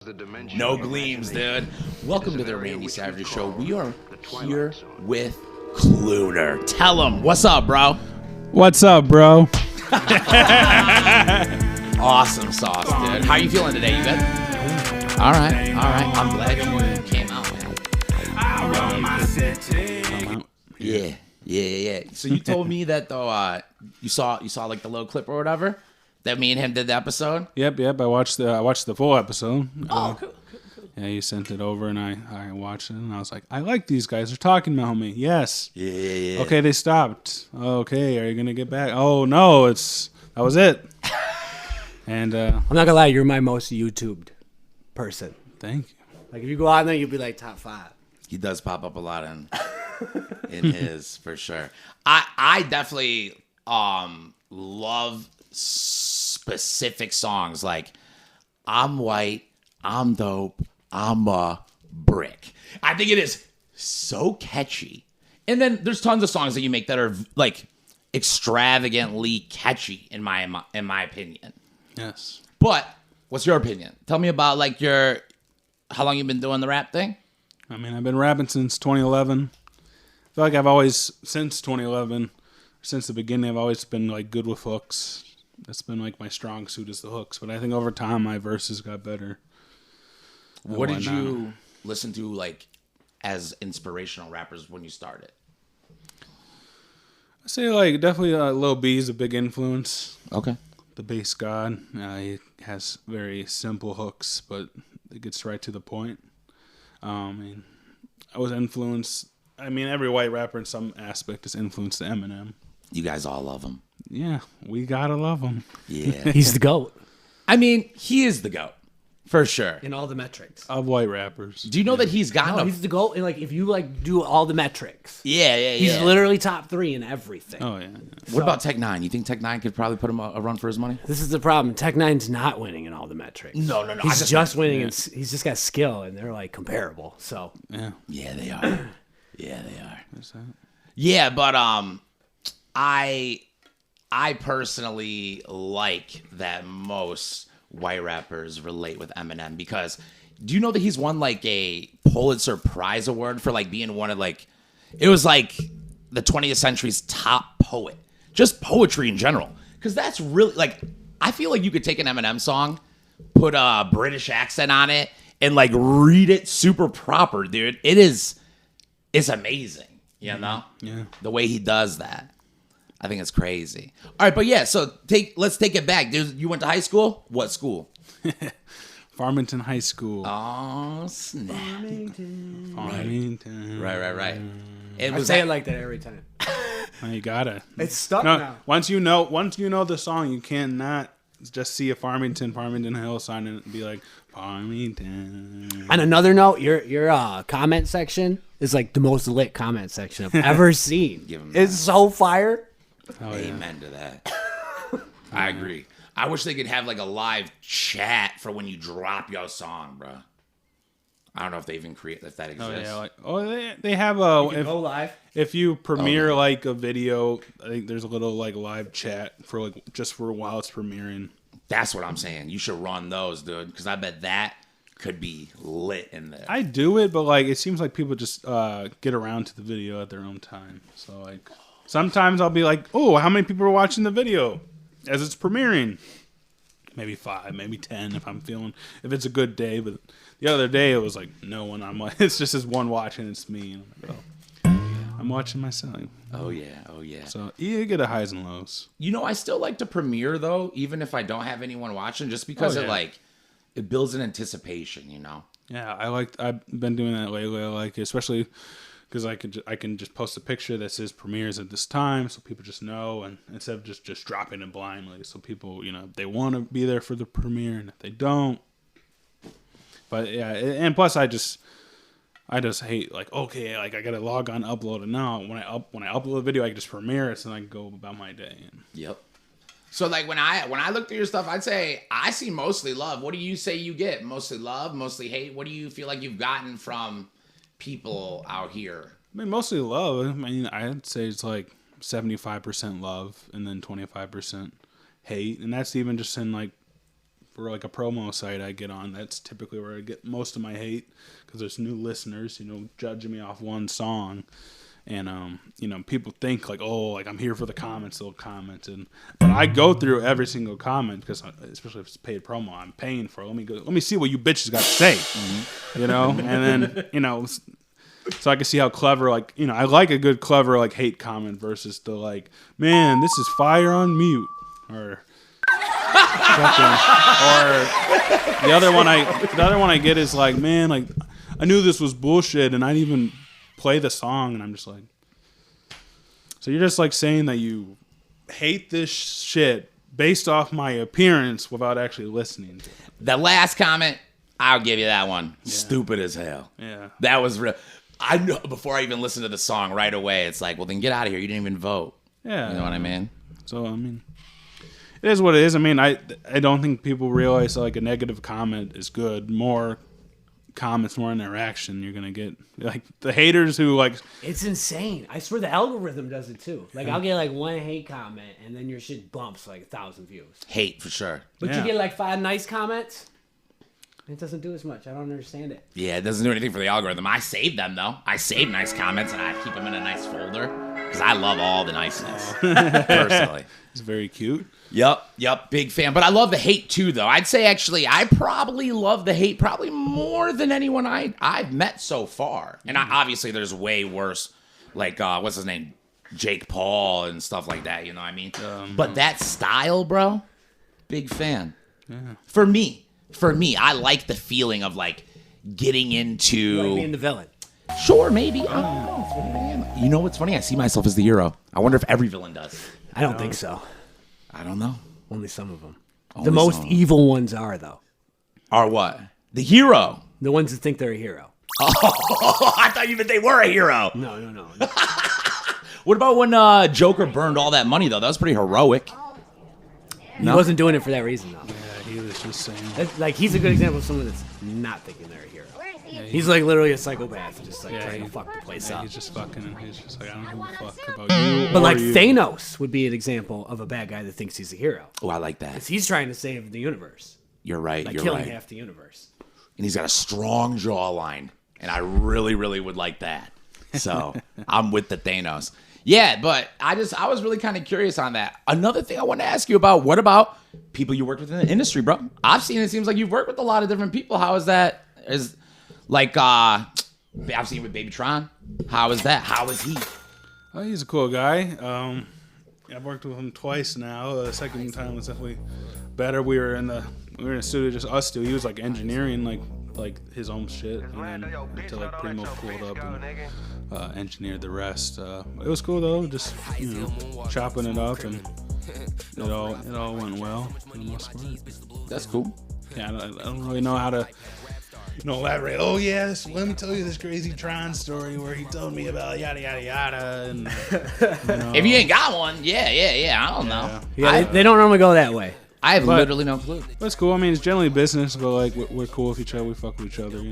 No gleams, dude. Welcome to the Randy Savagery Show. We are here with Clooner. Tell him, what's up, bro? What's up, bro? Awesome sauce, dude. How you feeling today? You good? All right. I'm glad you came out, man. Yeah. So you told me that though, you saw like the little clip or whatever that me and him did the episode. Yep. I watched the full episode. Cool. Yeah, you sent it over, and I watched it, and I was like, I like these guys. They're talking about me. Yes. Yeah. Okay, they stopped. Okay, are you gonna get back? Oh no, that was it. And I'm not gonna lie, you're my most YouTubed person. thank you. Like if you go out there, you'll be like top 5. He does pop up a lot in his for sure. I definitely love specific songs like I'm white, I'm dope, I'm a brick. I think it is so catchy. And then there's tons of songs that you make that are like extravagantly catchy in my opinion. Yes. But what's your opinion? Tell me about like how long you've been doing the rap thing? I mean, I've been rapping since 2011. I feel like I've always, since 2011, since the beginning, I've always been like good with hooks. That's been like my strong suit is the hooks. But I think over time, my verses got better. What did you listen to like as inspirational rappers when you started? I say like definitely Lil B is a big influence. Okay. The bass god. He has very simple hooks, but it gets right to the point. I was influenced. I mean, every white rapper in some aspect is influenced to Eminem. You guys all love him. Yeah, we gotta love him. Yeah. He's the GOAT I mean, he is the GOAT. For sure. in all the metrics. Of white rappers. Do you know that he's gotten No, he's the GOAT, and like if you like do all the metrics, Yeah. he's literally top 3 in everything. Oh yeah. What about Tech Nine? You think Tech Nine could probably put him a run for his money? This is the problem. Tech Nine's not winning in all the metrics. No. I He's just winning, and he's just got skill, and they're like comparable. So Yeah. Yeah, they are. Yeah, but I personally like that most white rappers relate with Eminem because do you know that he's won like a Pulitzer Prize award for like being one of like it was like the 20th century's top poet, just poetry in general. Because that's really like I feel like you could take an Eminem song, put a British accent on it, and like read it super proper, dude. It's amazing, you know? Yeah. The way he does that. I think it's crazy. All right, but yeah, so let's take it back. You went to high school? What school? Farmington High School. Oh, snap. Farmington. Right. I say it like that every time. Oh, you gotta. It's stuck No, now. once you know the song, you cannot just see a Farmington Hills sign and be like Farmington. On another note, your comment section is like the most lit comment section I've ever seen. Give him It's so fire. Oh, yeah. Amen to that. I agree. I wish they could have like a live chat for when you drop your song, bro. I don't know if they even if that exists. Oh yeah, they have a. Go live. If you premiere like a video, I think there's a little like live chat for like just for while it's premiering. That's what I'm saying. You should run those, dude, because I bet that could be lit in there. I do it, but like it seems like people just get around to the video at their own time. So like sometimes I'll be like, oh, how many people are watching the video as it's premiering? Maybe 5, maybe 10 if it's a good day. But the other day it was like no one. I'm like, it's just this one watching. It's me. And I'm like, oh, I'm watching myself. Oh yeah. So you get a highs and lows. You know, I still like to premiere though, even if I don't have anyone watching, just because it builds an anticipation, you know. Yeah, I've been doing that lately. I like it, especially because I can just post a picture that says premieres at this time, so people just know, and instead of just dropping it blindly, so people, you know, if they want to be there for the premiere, and if they don't. But yeah, and plus I just hate like, okay, like I gotta log on, upload it now. When I upload a video, I can just premiere it, so I can go about my day. Yep. So like when I look through your stuff, I'd say I see mostly love. What do you say you get? Mostly love, mostly hate? What do you feel like you've gotten from people out here? I mean, mostly love. I mean, I'd say it's like 75% love and then 25% hate, and that's even just in like for like a promo site I get on, that's typically where I get most of my hate, because there's new listeners, judging me off one song. And, people think like, oh, like I'm here for the comments, they'll comment. But I go through every single comment, because especially if it's paid promo, I'm paying for it. Let me see what you bitches got to say, and then, so I can see how clever, like, I like a good, clever, like, hate comment versus the, like, man, this is fire on mute, or the other one I get is like, man, like, I knew this was bullshit, and I didn't even play the song, and I'm just like, so you're just like saying that you hate this shit based off my appearance without actually listening to it. The last comment, I'll give you that one. Yeah. Stupid as hell. Yeah. That was real. I know before I even listened to the song right away, it's like, well, then get out of here. You didn't even vote. Yeah. You know what I mean? So, I mean, it is what it is. I mean, I don't think people realize like a negative comment is good. More comments, more interaction, you're gonna get like the haters who like, it's insane. I swear the algorithm does it too. Like I'll get like one hate comment and then your shit bumps like 1,000 views. Hate for sure. But you get like 5 nice comments, it doesn't do as much. I don't understand it. Yeah, it doesn't do anything for the algorithm. I save them though. I save nice comments and I keep them in a nice folder because I love all the niceness. Personally, it's very cute. Yep, big fan. But I love the hate too, though. I'd say actually, I probably love the hate probably more than anyone I've met so far. And obviously, there's way worse, like what's his name, Jake Paul and stuff like that. You know what I mean? But that style, bro, big fan. Yeah. For me, I like the feeling of like getting into you like being the villain. Sure, maybe. I don't know. You know what's funny? I see myself as the hero. I wonder if every villain does. I don't think so. I don't know. Only some of them. The most evil ones are, though. Are what? The hero. The ones that think they're a hero. Oh, I thought you meant they were a hero. No. What about when Joker burned all that money, though? That was pretty heroic. He wasn't doing it for that reason, though. Yeah, he was just saying. Like, he's a good example of someone that's not thinking they're a hero. Yeah, he's like literally a psychopath, just like trying to fuck the place up. He's just fucking, and he's just like, I don't give a fuck about you. But like Thanos would be an example of a bad guy that thinks he's a hero. Oh, I like that. Because he's trying to save the universe. You're right. Like you're killing right. half the universe. And he's got a strong jawline, and I really, really would like that. So I'm with the Thanos. Yeah, but I was really kind of curious on that. Another thing I want to ask you about, what about people you worked with in the industry, bro? I've seen it seems like you've worked with a lot of different people. How is that? Like, I've seen with Baby Tron. How is that? How is he? Oh, he's a cool guy. I've worked with him twice now. The second time was definitely better. We were in a studio, just us two. He was like engineering like his own shit, and then until like Primo pulled up and engineered the rest. It was cool though, just chopping it up, and it all went well for the most part. That's cool. Yeah, I don't really know how to elaborate. Oh yes, let me tell you this crazy Tron story where he told me about yada yada yada. And if you ain't got one, yeah, I don't know. Yeah, they don't normally go that way. I have literally no clue. That's cool. I mean, it's generally business, but like we're cool with each other. We fuck with each other.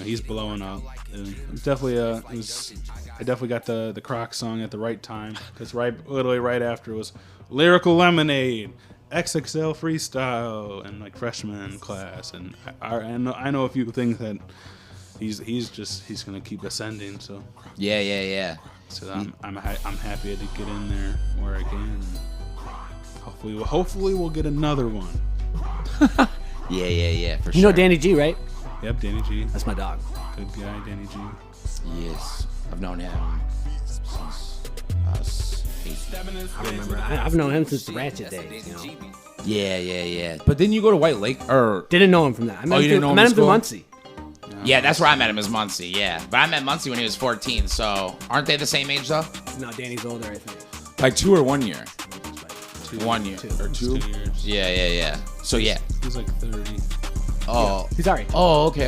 He's blowing up. And it's definitely I definitely got the Croc song at the right time, because literally right after was Lyrical Lemonade, XXL Freestyle, and like freshman class, and I know a few things that he's gonna keep ascending. So yeah. So I'm happy to get in there where I can. Hopefully we'll get another one. Yeah, for sure. You know Danny G, right? Yep, Danny G. That's my dog. Good guy, Danny G. Yes, I've known him since I remember. I've known him since the Ratchet days. Yeah. But didn't you go to White Lake or didn't know him from that? I met him through Muncie. Yeah, that's where I met him, as Muncie. Yeah, but I met Muncie when he was 14. So aren't they the same age though? No, Danny's older, I think. Like 2 or 1 year. 1 year or 2 years. Yeah. So yeah, he's like 30. Oh, he's alright. Oh, okay.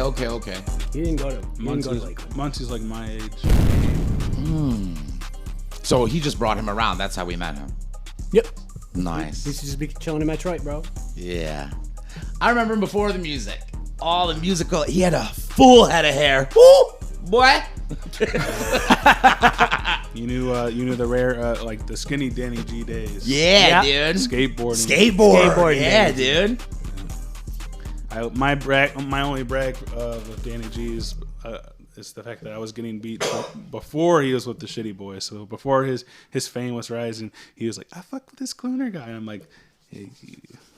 He didn't go to Lakeland. Muncie's like my age. So he just brought him around. That's how we met him. Yep. Nice. He used to just be chilling in Detroit, bro. Yeah. I remember him before the music. All the musical. He had a full head of hair. Woo, boy. You knew the rare like the skinny Danny G days. Yeah, dude. Skateboarding, yeah, Danny. dude. My only brag with Danny G is the fact that I was getting beat before he was with the Shitty Boys. So before his fame was rising, he was like, I fuck with this Clooner guy. And I'm like, hey.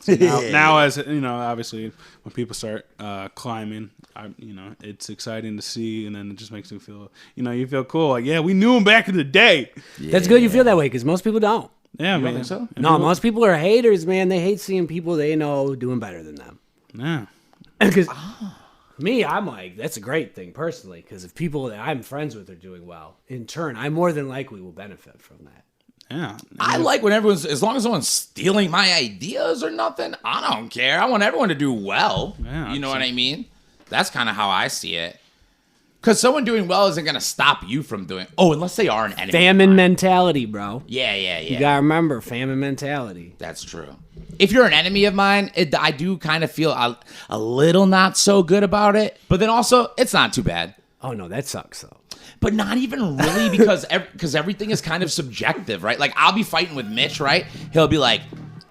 So now, as you know, obviously when people start climbing, it's exciting to see, and then it just makes me feel, you feel cool. Like, yeah, we knew him back in the day. Yeah. That's good you feel that way, because most people don't. Yeah, You man. don't think so? No, most people are haters, man. They hate seeing people they know doing better than them. Yeah. Because me, I'm like, that's a great thing personally, because if people that I'm friends with are doing well, in turn, I more than likely will benefit from that. Yeah. I like when as long as someone's stealing my ideas or nothing, I don't care. I want everyone to do well. Yeah, you know what I mean? That's kind of how I see it. Because someone doing well isn't going to stop you from doing... Oh, unless they are an enemy. Famine mentality, bro. Yeah. You gotta remember, famine mentality. That's true. If you're an enemy of mine, I do kind of feel a little not so good about it. But then also, it's not too bad. Oh, no, that sucks, though. But not even really, because everything is kind of subjective, right? Like, I'll be fighting with Mitch, right? He'll be like,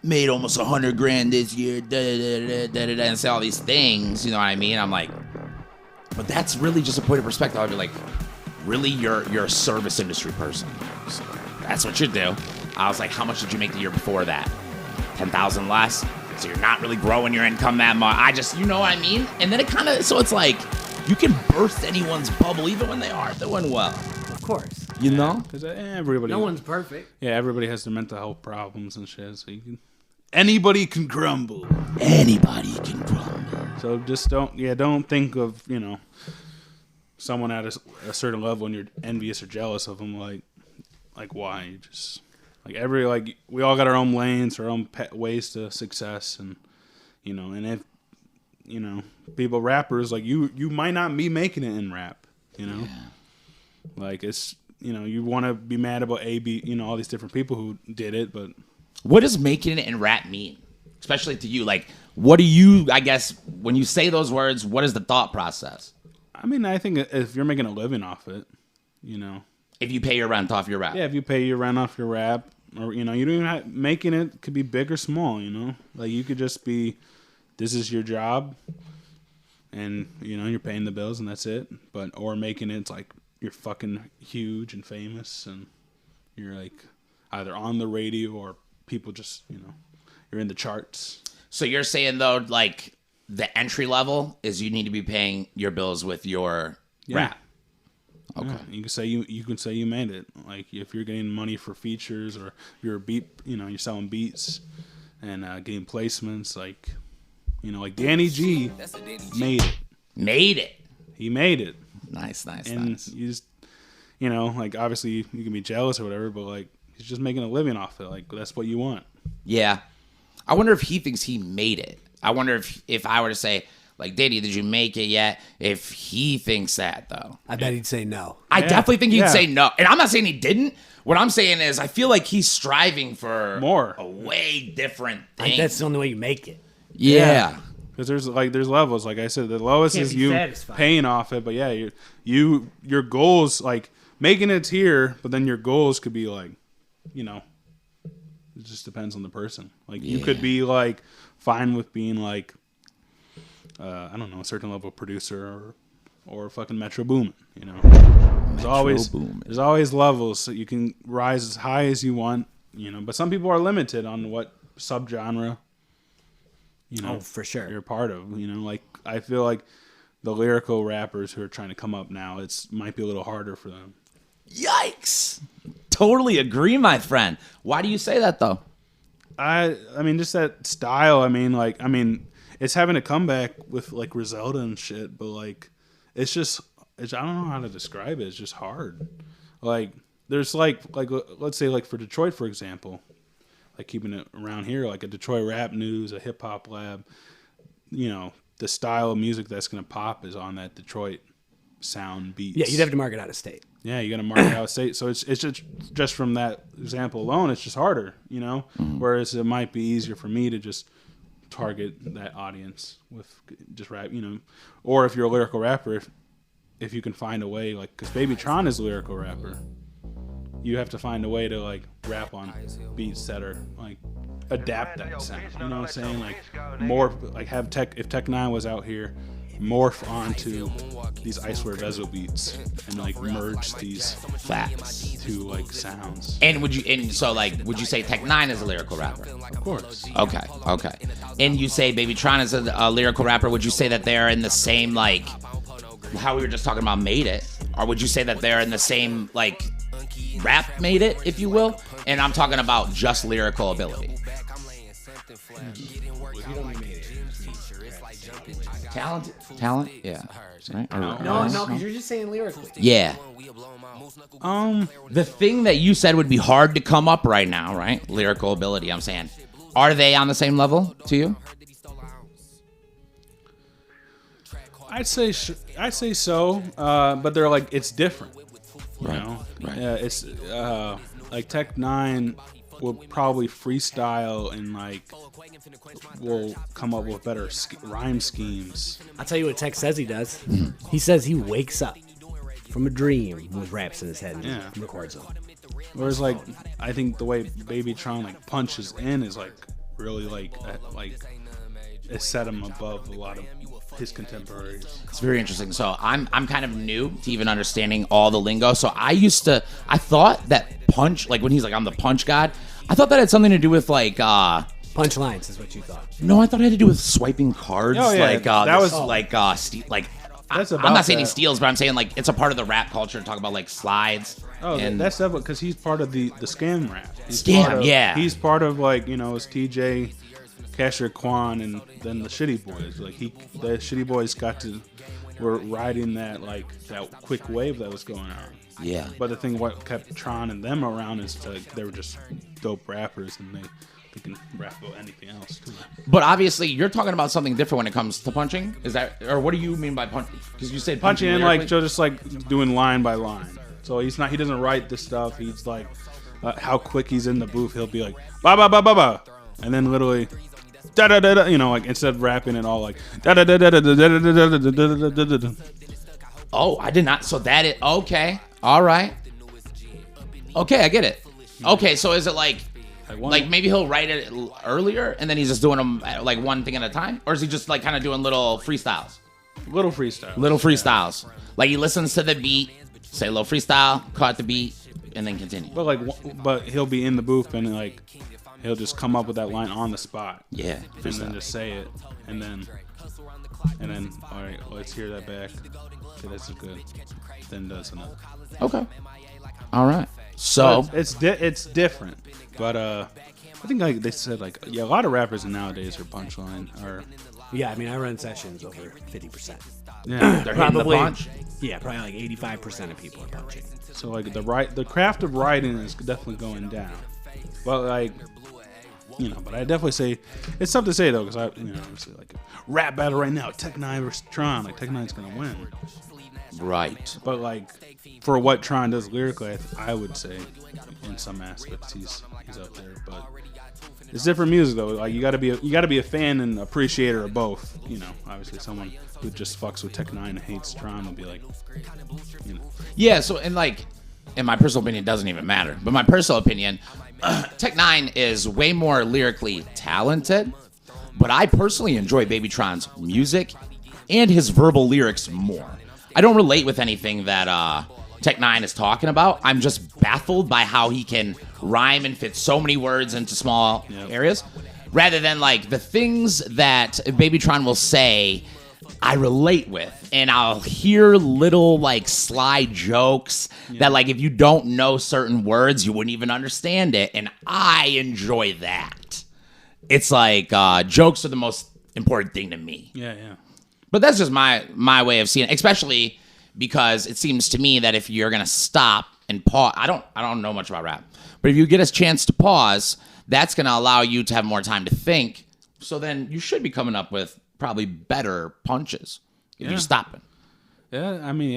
made almost $100,000 this year, and say all these things, you know what I mean? I'm like, but that's really just a point of perspective. I'll be like, really, you're a service industry person. So that's what you do. I was like, how much did you make the year before that? 10,000 less? So you're not really growing your income that much. You know what I mean? And then so it's like, you can burst anyone's bubble even when they are doing well. Of course. You know? Because everybody... No one's perfect. Yeah, everybody has their mental health problems and shit, so anybody can crumble. Anybody can crumble. So just don't think of, someone at a certain level and you're envious or jealous of them, like why? You just, we all got our own lanes, our own ways to success, and, and if, people, rappers, like you might not be making it in rap, Yeah. Like, it's, you want to be mad about all these different people who did it, but... What does making it in rap mean? Especially to you. Like, what do you, I guess, when you say those words, what is the thought process? I mean, I think if you're making a living off it, If you pay your rent off your rap. Yeah, if you pay your rent off your rap, or, you don't even have, making it could be big or small, Like, you could just be, this is your job, and, you're paying the bills, and that's it. Or making it's like, you're fucking huge and famous, and you're, like, either on the radio or people just, you're in the charts. So you're saying, though, like, the entry level is you need to be paying your bills with your rap. Okay. Yeah, you can say you made it. Like, if you're getting money for features, or you're a beat, you're selling beats and getting placements, like, like Danny G made it. Made it. He made it. Nice. And you just, like, obviously you can be jealous or whatever, but, like, he's just making a living off it. Like, that's what you want. Yeah. I wonder if he thinks he made it. I wonder if I were to say, like, Danny, did you make it yet? If he thinks that, though. I bet he'd say no. I definitely think he'd say no. And I'm not saying he didn't. What I'm saying is I feel like he's striving for more. A way different thing. I think that's the only way you make it. Yeah. Because there's levels. Like I said, the lowest is you paying off it. But yeah, your goals, like, making it's here, but then your goals could be like, it just depends on the person. Like, you could be, like, fine with being, like, I don't know, a certain level producer or fucking Metro Boomin, There's always levels, so you can rise as high as you want, But some people are limited on what subgenre, oh, for sure, you're part of. Like, I feel like the lyrical rappers who are trying to come up now, might be a little harder for them. Yikes. Totally agree, my friend. Why do you say that, though? I mean, just that style. I mean, it's having a comeback with, like, Griselda and shit, but, like, I don't know how to describe it. It's just hard. Like, there's, like let's say, like, for Detroit, for example, like, keeping it around here, like a Detroit Rap News, a Hip Hop Lab, the style of music that's going to pop is on that Detroit sound beats. Yeah, you'd have to market out of state. Yeah, you got to market out of state. So it's just from that example alone, it's just harder, Mm-hmm. Whereas it might be easier for me to just target that audience with just rap, Or if you're a lyrical rapper, if you can find a way, like, because Baby Tron is a lyrical rapper. you have to find a way to like rap on beats that are like adapt that sound. You know what I'm saying? Like more like have if Tech 9 was out here, morph onto these I Swear Bezel beats and like merge these Facts. two like sounds. And would you say Tech 9 is a lyrical rapper? Of course. Okay. And you say Baby Tron is a lyrical rapper. Would you say that they're in the same, like, how we were just talking about Made It? Or would you say that they're in the same, like, rap Made It, if you will? And I'm talking about just lyrical ability. Talent? Yeah. Right? No, because you're just saying lyrically. Yeah. The thing that you said would be hard to come up right now, right? Lyrical ability, I'm saying. Are they on the same level to you? I'd say so, but they're like it's different. You know? Right. It's like Tech 9 will probably freestyle and like will come up with better rhyme schemes. I'll tell you what Tech says he does. He says he wakes up from a dream with raps in his head and records them. Whereas like I think the way Baby Tron like punches in is like really like it set him above a lot of his contemporaries. It's very interesting. So I'm kind of new to even understanding all the lingo. So I thought that punch, like when he's like, I'm the punch god, I thought that had something to do with like punchlines is what you thought. No, I thought it had to do with swiping cards. Oh, yeah. Like that was I'm not saying he steals, but I'm saying like it's a part of the rap culture to talk about like slides. Oh, and that's definitely because he's part of the scam rap. He's part of like, you know, it's TJ, Casher Quan, and then the Shitty Boys. Like the Shitty Boys were riding that quick wave that was going on. Yeah. But the thing what kept Tron and them around is like they were just dope rappers and they can rap about anything else too. But obviously, you're talking about something different when it comes to punching. Is that, or what do you mean by punching? Because you said punching in like just like doing line by line. So he doesn't write the stuff. He's like how quick he's in the booth. He'll be like ba ba ba ba ba, and then literally da da da da. You know, like instead of rapping it all like da da da da da da da da da da da. Oh, I did not. So that is okay. All right. Okay, I get it. Okay, so is it like maybe he'll write it earlier and then he's just doing them like one thing at a time, or is he just like kind of doing little freestyles? Little freestyles. Little freestyles. Yeah. Like he listens to the beat, say a little freestyle, caught the beat, and then continue. But he'll be in the booth and like he'll just come up with that line on the spot. Yeah. And then just say it, and then all right, let's hear that back. Okay, this is good. Then does another. Okay. All right. So it's different, but I think like they said a lot of rappers nowadays are punchline or. Yeah, I mean I run sessions over 50%. Yeah, they're probably the punch. Yeah, probably like 85% of people are punching. So like the craft of writing is definitely going down, but like. You know, but I definitely say it's tough to say though, because obviously like rap battle right now, Tech 9 versus Tron, like Tech 9's gonna win. Right. But like for what Tron does lyrically, I would say in some aspects he's up there. But it's different music though. Like you gotta be a fan and appreciator of both. You know, obviously someone who just fucks with Tech 9 and hates Tron will be like, you know. Yeah. So in my personal opinion, it doesn't even matter. But my personal opinion. Tech 9 is way more lyrically talented, but I personally enjoy Baby Tron's music and his verbal lyrics more. I don't relate with anything that Tech 9 is talking about. I'm just baffled by how he can rhyme and fit so many words into small areas, rather than like the things that Baby Tron will say I relate with, and I'll hear little like sly jokes that like if you don't know certain words you wouldn't even understand it, and I enjoy that. It's like jokes are the most important thing to me. Yeah. But that's just my way of seeing it, especially because it seems to me that if you're gonna stop and pause, I don't know much about rap, but if you get a chance to pause, that's gonna allow you to have more time to think. So then you should be coming up with probably better punches if you're stopping. Yeah, I mean,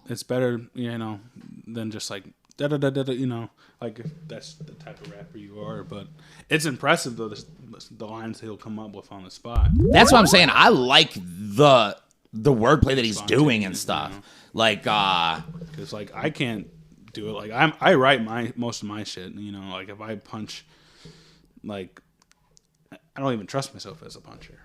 it's better, than just like da da da da, like if that's the type of rapper you are. But it's impressive though, the lines he'll come up with on the spot. That's what I'm saying. I like the wordplay that he's doing and stuff. Like, because like I can't do it. Like I write most of my shit. You know, like if I punch, like I don't even trust myself as a puncher.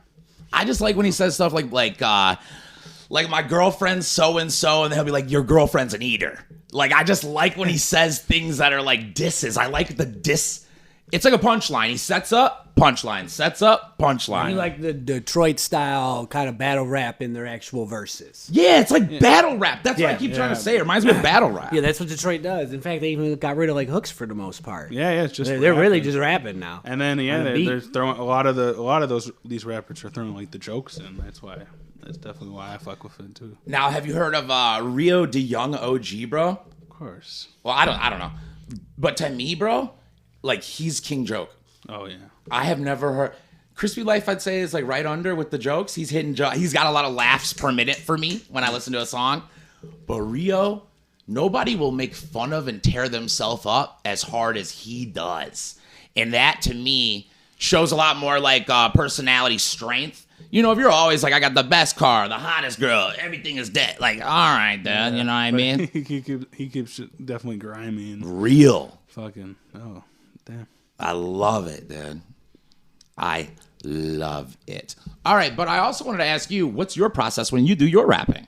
I just like when he says stuff like my girlfriend's so and so, and he'll be like, your girlfriend's an eater. Like I just like when he says things that are like disses. I like the diss. It's like a punchline. He sets up, punchline, sets up, punchline. You like the Detroit style kind of battle rap in their actual verses. Yeah, it's like battle rap. That's what I keep trying to say. It reminds me of battle rap. Yeah, that's what Detroit does. In fact, they even got rid of like hooks for the most part. Yeah, it's just they're really just rapping now. And then they're throwing a lot of these rappers are throwing like the jokes in. That's definitely why I fuck with it too. Now, have you heard of Rio de Young OG, bro? Of course. Well, I don't know, but to me, bro, like he's King Joke. Oh yeah. I have never heard. Crispy Life, I'd say, is like right under with the jokes. He's hitting. He's got a lot of laughs per minute for me when I listen to a song. But Rio, nobody will make fun of and tear themselves up as hard as he does, and that to me shows a lot more like personality strength. You know, if you're always like, I got the best car, the hottest girl, everything is dead. Like, all right, then, you know what I mean? He keeps it definitely grimy and real. Fucking damn. I love it, dude. I love it. All right, but I also wanted to ask you, what's your process when you do your rapping?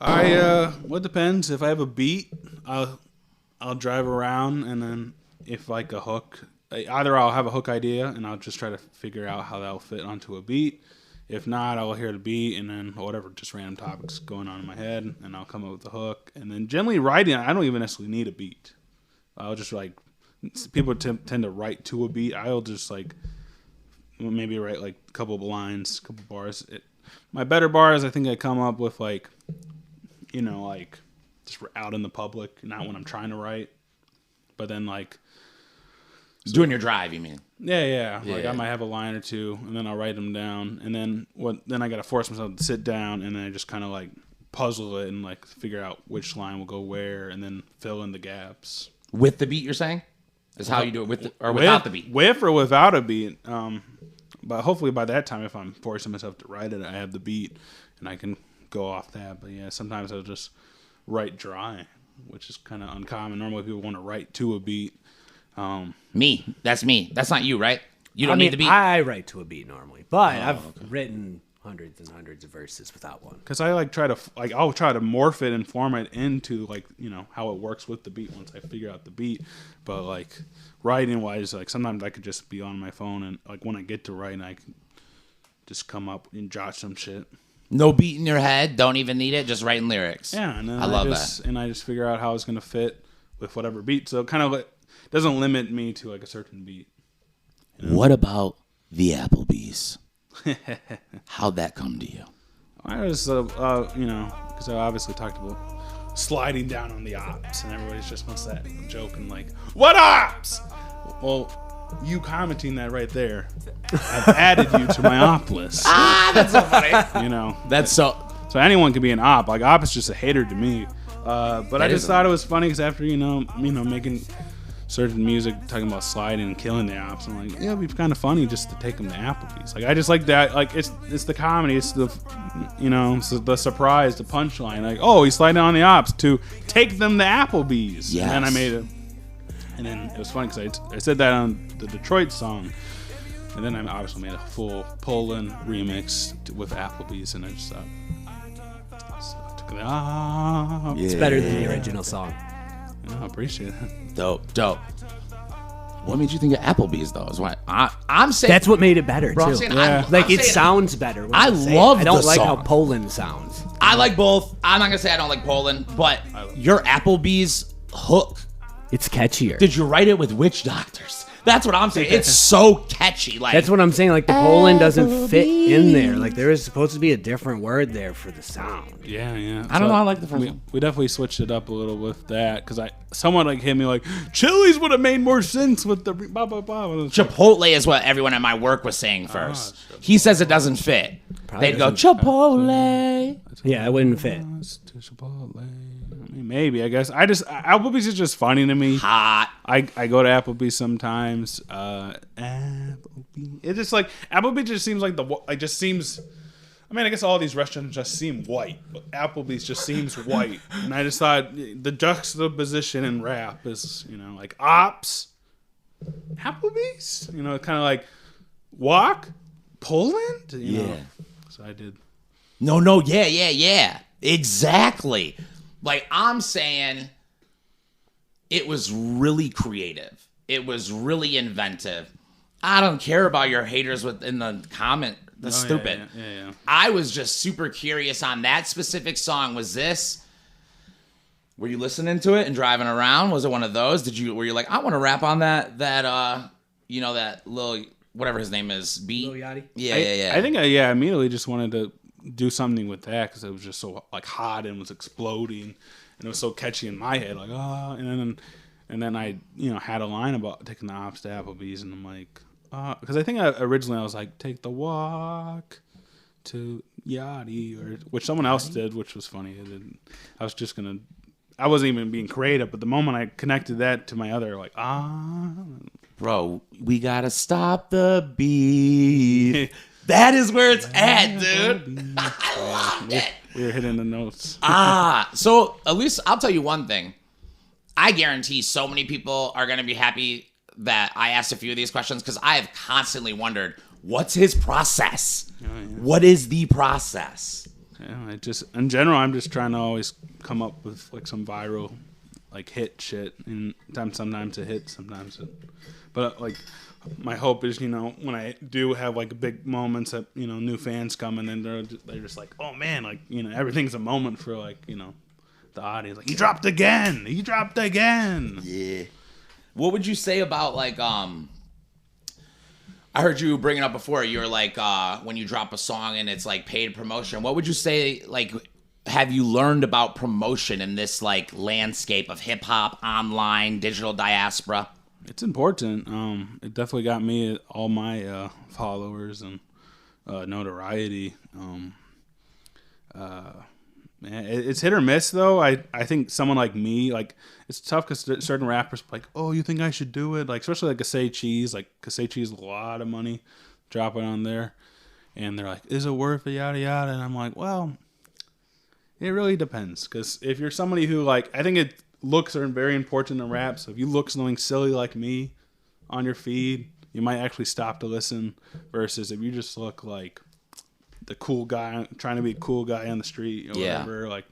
Well, it depends. If I have a beat, I'll drive around, and then if like a hook, either I'll have a hook idea and I'll just try to figure out how that'll fit onto a beat. If not, I'll hear the beat and then whatever, just random topics going on in my head, and I'll come up with the hook. And then generally writing, I don't even necessarily need a beat. I'll just like, people tend to write to a beat. I'll just like maybe write like a couple of lines, a couple of bars. My better bars, I think I come up with like, you know, like just out in the public, not when I'm trying to write, but then like doing your drive, you mean? Yeah. Like I might have a line or two, and then I'll write them down, and then then I got to force myself to sit down, and then I just kind of like puzzle it and like figure out which line will go where, and then fill in the gaps. With the beat, you're saying? Is how you do it with or without the beat? With or without a beat. But hopefully by that time, if I'm forcing myself to write it, I have the beat, and I can go off that. But yeah, sometimes I'll just write dry, which is kind of uncommon. Normally people want to write to a beat. Me. That's not you, right? You don't need the beat. I write to a beat normally, but I've written hundreds and hundreds of verses without one. Because I like I'll try to morph it and form it into like, you know, how it works with the beat once I figure out the beat. But like writing wise, like sometimes I could just be on my phone and like when I get to writing, I can just come up and jot some shit. No beat in your head. Don't even need it. Just writing lyrics. Yeah, and then I love that. And I just figure out how it's gonna fit with whatever beat. So it kind of like doesn't limit me to like a certain beat. You know? What about the Applebees? How'd that come to you? I was, you know, because I obviously talked about sliding down on the ops, and everybody just wants that joke and like, what ops? Well, you commenting that right there, I've added you to my op list. That's so funny. You know, that's so anyone can be an op. Like op is just a hater to me. But I just thought it was funny because after you know making certain music talking about sliding and killing the ops, I'm like, yeah, it'd be kind of funny just to take them to Applebee's. Like I just like that. Like it's the comedy. It's the it's the surprise, the punchline. Like, oh, he's sliding on the ops to take them to Applebee's. Yes. And then I made it. And then it was funny because I said that on the Detroit song, and then I obviously made a full Poland remix with Applebee's, and I just thought, it's better than the original song. I appreciate it. Dope. What made you think of Applebee's though? Is what I'm saying. That's what made it better too. I'm saying, I'm sounds better. I love. I don't like song. how Poland sounds. I like both. I'm not gonna say I don't like Poland, but your Applebee's hook. It's catchier. Did you write it with witch doctors? That's what I'm saying. It's so catchy. Like that's what I'm saying. Like the Poland doesn't fit in there. Like there is supposed to be a different word there for the sound. Yeah. I don't know. I like the first one. We definitely switched it up a little with that because someone like hit me like Chili's would have made more sense with the blah blah blah. Chipotle is what everyone at my work was saying first. He says it doesn't fit. They'd go Chipotle. Yeah, it wouldn't fit. Chipotle. I mean, maybe I guess Applebee's is just funny to me. Hot. I go to Applebee's sometimes. Applebee's. It's just like Applebee's just seems like mean, I guess all these restaurants just seem white, but Applebee's just seems white. And I just thought the juxtaposition in rap is, you know, like Ops, Applebee's, you know, kind of like Walk, Poland, you know. So I did. No, yeah. Exactly. Like, I'm saying it was really creative. It was really inventive. I don't care about your haters within the comment. That's stupid. Yeah. I was just super curious on that specific song. Were you listening to it and driving around? Was it one of those? Were you like, I want to rap on that you know, that little, whatever his name is, beat? Lil Yachty? Yeah. I think I immediately just wanted to do something with that because it was just so like hot and was exploding, and it was so catchy in my head, like and then I, you know, had a line about taking the Ops to Applebee's, and I'm like, because I think originally I was like, take the walk to Yachty, or which someone else did, which was funny. I wasn't even being creative, but the moment I connected that to my other, like, bro, we gotta stop the beat. That is where it's at, dude. I love it. We're hitting the notes. So at least I'll tell you one thing. I guarantee so many people are going to be happy that I asked a few of these questions, because I have constantly wondered, what's his process? What is the process? Yeah, in general, I'm just trying to always come up with like some viral, like hit shit, and sometimes it hits, but like my hope is, you know, when I do have like big moments that, you know, new fans come and then they're just like, oh man, like, you know, everything's a moment for like, you know, the audience, like, he dropped again. Yeah. What would you say about like I heard you bring it up before, you're like when you drop a song and it's like paid promotion, what would you say, like, have you learned about promotion in this like landscape of hip hop, online, digital diaspora? It's important. It definitely got me all my followers and notoriety. It's hit or miss though. I think someone like me, like, it's tough because certain rappers like, oh, you think I should do it? Like, especially like Say Cheese. Like, Say Cheese, a lot of money dropping on there, and they're like, is it worth it? Yada yada. And I'm like, well, it really depends. Because if you're somebody who, like, I think looks are very important in rap. So if you look something silly like me on your feed, you might actually stop to listen. Versus if you just look like the cool guy trying to be a cool guy on the street or whatever, like,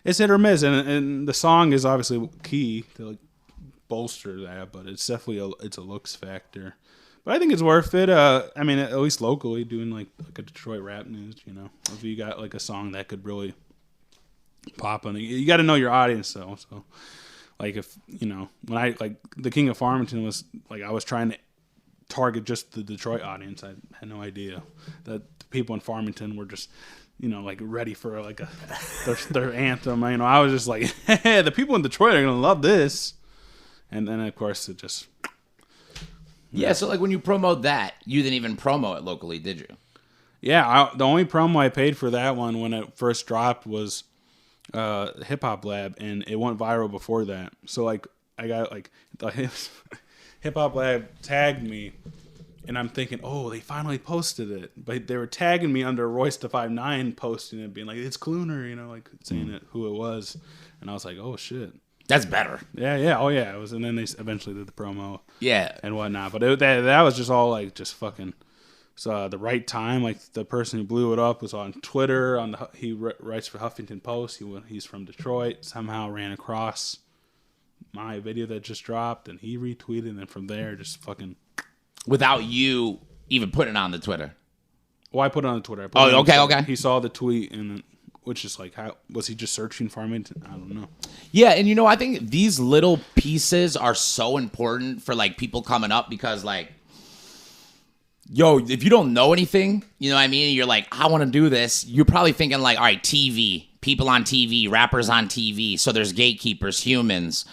it's hit or miss. And the song is obviously key to like bolster that, but it's definitely it's a looks factor. But I think it's worth it. I mean, at least locally, doing like a Detroit rap news, you know, if you got like a song that could really pop on it, you got to know your audience though. So like, if, you know, when I, like, the King of Farmington was like, I was trying to target just the Detroit audience. I had no idea that the people in Farmington were just, you know, like ready for like their anthem. You know, I was just like, hey, the people in Detroit are gonna love this. And then of course it just yeah. So like when you promote that, you didn't even promo it locally, did you? Yeah, the only promo I paid for that one when it first dropped was Hip Hop Lab, and it went viral before that. So like I got like the Hip Hop Lab tagged me, and I'm thinking, oh, they finally posted it. But they were tagging me under Royce da 5'9", posting it, being like, it's Clooner, you know, like saying it, who it was. And I was like, oh shit, that's better. Yeah. Oh yeah, it was. And then they eventually did the promo, yeah, and whatnot. But that was just all like just fucking. So the right time, like the person who blew it up was on Twitter. He writes for Huffington Post. He's from Detroit. Somehow ran across my video that just dropped, and he retweeted. And then from there, just fucking without you even putting it on the Twitter. Well, I put it on the Twitter. Okay. He saw the tweet, and which is like, how was he just searching Farmington? I don't know. Yeah, and you know, I think these little pieces are so important for like people coming up, because like, yo, if you don't know anything, you know what I mean? You're like, I want to do this. You're probably thinking like, all right, TV, people on TV, rappers on TV. So there's gatekeepers, humans.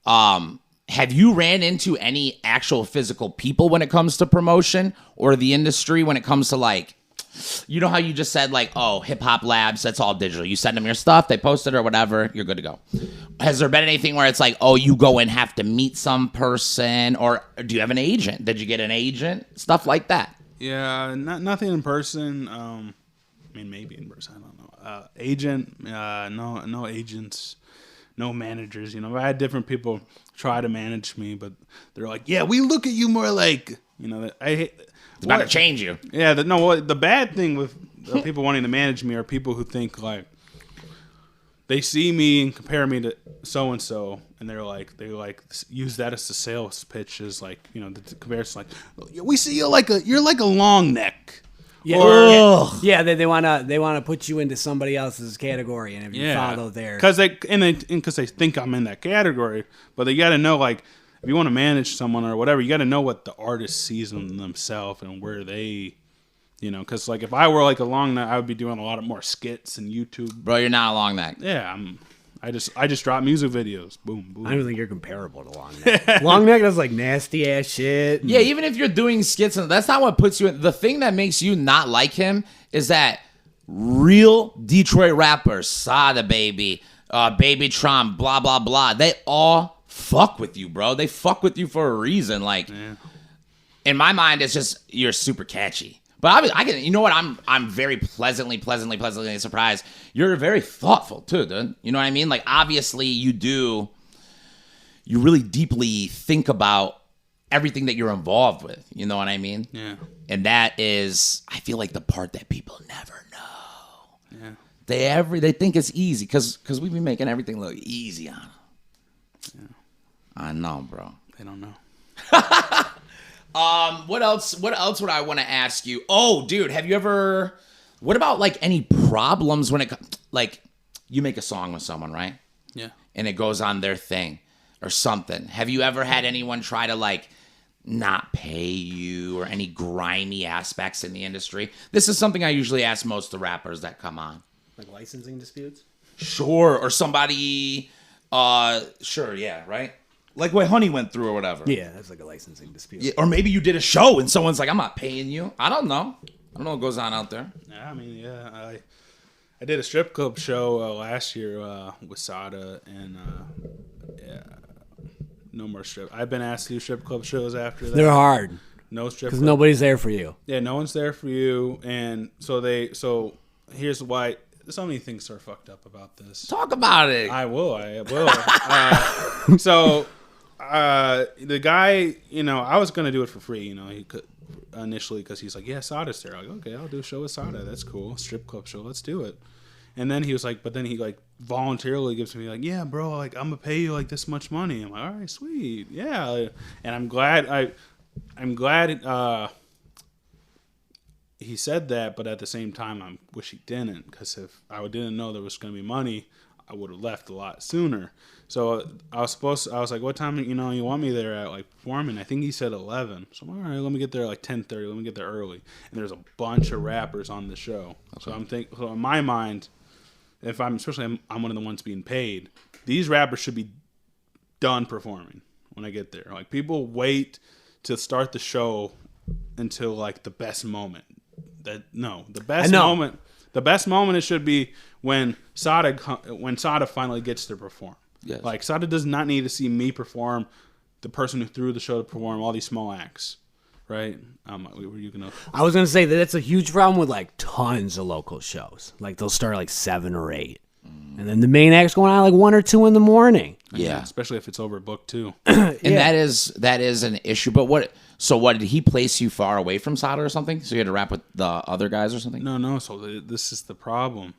Have you ran into any actual physical people when it comes to promotion, or the industry when it comes to like, you know how you just said like, oh, Hip Hop Labs, that's all digital. You send them your stuff, they post it or whatever, you're good to go. Has there been anything where it's like, oh, you go and have to meet some person, or do you have an agent? Did you get an agent? Stuff like that. Yeah, nothing in person. I mean, maybe in person. I don't know. Agent, no agents, no managers. You know, I had different people try to manage me, but they're like, yeah, we look at you more like, you know, I hate. It's about to change you. Yeah, the bad thing with people wanting to manage me are people who think like they see me and compare me to so and so, and they use that as the sales pitch, is like, you know, the comparison, like, we see you you're like a long neck. Yeah, they wanna put you into somebody else's category, and if you follow their, because they think I'm in that category, but they got to know, like, if you want to manage someone or whatever, you got to know what the artist sees in themselves and where they, you know, because like if I were like a long neck, I would be doing a lot of more skits and YouTube. Bro, you're not a long neck. Yeah, I just drop music videos. Boom, boom. I don't think you're comparable to Long Neck. Long Neck does like nasty ass shit. Yeah, even if you're doing skits, and that's not what puts you in. The thing that makes you not like him is that real Detroit rappers, Sada Baby, Baby Tron, blah blah blah, they all fuck with you, bro. They fuck with you for a reason. Like, in my mind, it's just you're super catchy. But I can, you know what? I'm very pleasantly surprised. You're very thoughtful too, dude. You know what I mean? Like, obviously, you really deeply think about everything that you're involved with. You know what I mean? Yeah. And that is, I feel like, the part that people never know. Yeah. They think it's easy because we be making everything look easy on them. Yeah. I know, bro. They don't know. What else would I want to ask you? Oh, dude, what about like any problems when like you make a song with someone, right? Yeah. And it goes on their thing or something. Have you ever had anyone try to like not pay you or any grimy aspects in the industry? This is something I usually ask most of the rappers that come on. Like licensing disputes? Sure. Or somebody, sure, yeah, right? Like what Honey went through or whatever. Yeah, that's like a licensing dispute. Yeah, or maybe you did a show and someone's like, I'm not paying you. I don't know. I don't know what goes on out there. Yeah, I mean, yeah, I did a strip club show last year with Sada, and no more strip. I've been asked to do strip club shows after that. They're hard. No strip because club. nobody's there for you. Yeah, no one's there for you, and so here's why. So many things are fucked up about this. Talk about it. I will. The guy, you know, I was gonna do it for free. You know, he could initially because he's like, yeah, Sada's there. Like, okay, I'll do a show with Sada. That's cool. Strip club show. Let's do it. And then he was like, but then he like voluntarily gives me like, yeah, bro, like I'm gonna pay you like this much money. I'm like, all right, sweet, yeah. And I'm glad he said that, but at the same time, I wish he didn't, because if I didn't know there was going to be money, I would have left a lot sooner. So I was like, what time, you know, you want me there at, like, performing? I think he said 11. So I'm all right, let me get there like 10:30. Let me get there early. And there's a bunch of rappers on the show. Okay. So in my mind, if I'm one of the ones being paid, these rappers should be done performing when I get there. Like, people wait to start the show until like the best moment. The best moment it should be when Sada finally gets to perform. Yes. Like, Sada does not need to see me perform, the person who threw the show to perform, all these small acts, right? Were you gonna? I was gonna say that that's a huge problem with like tons of local shows. Like, they'll start like 7 or 8, and then the main act's going on like 1 or 2 in the morning. Yeah, especially if it's overbooked too. And that is an issue. But what did he place you far away from Sada or something? So you had to rap with the other guys or something? No. So this is the problem.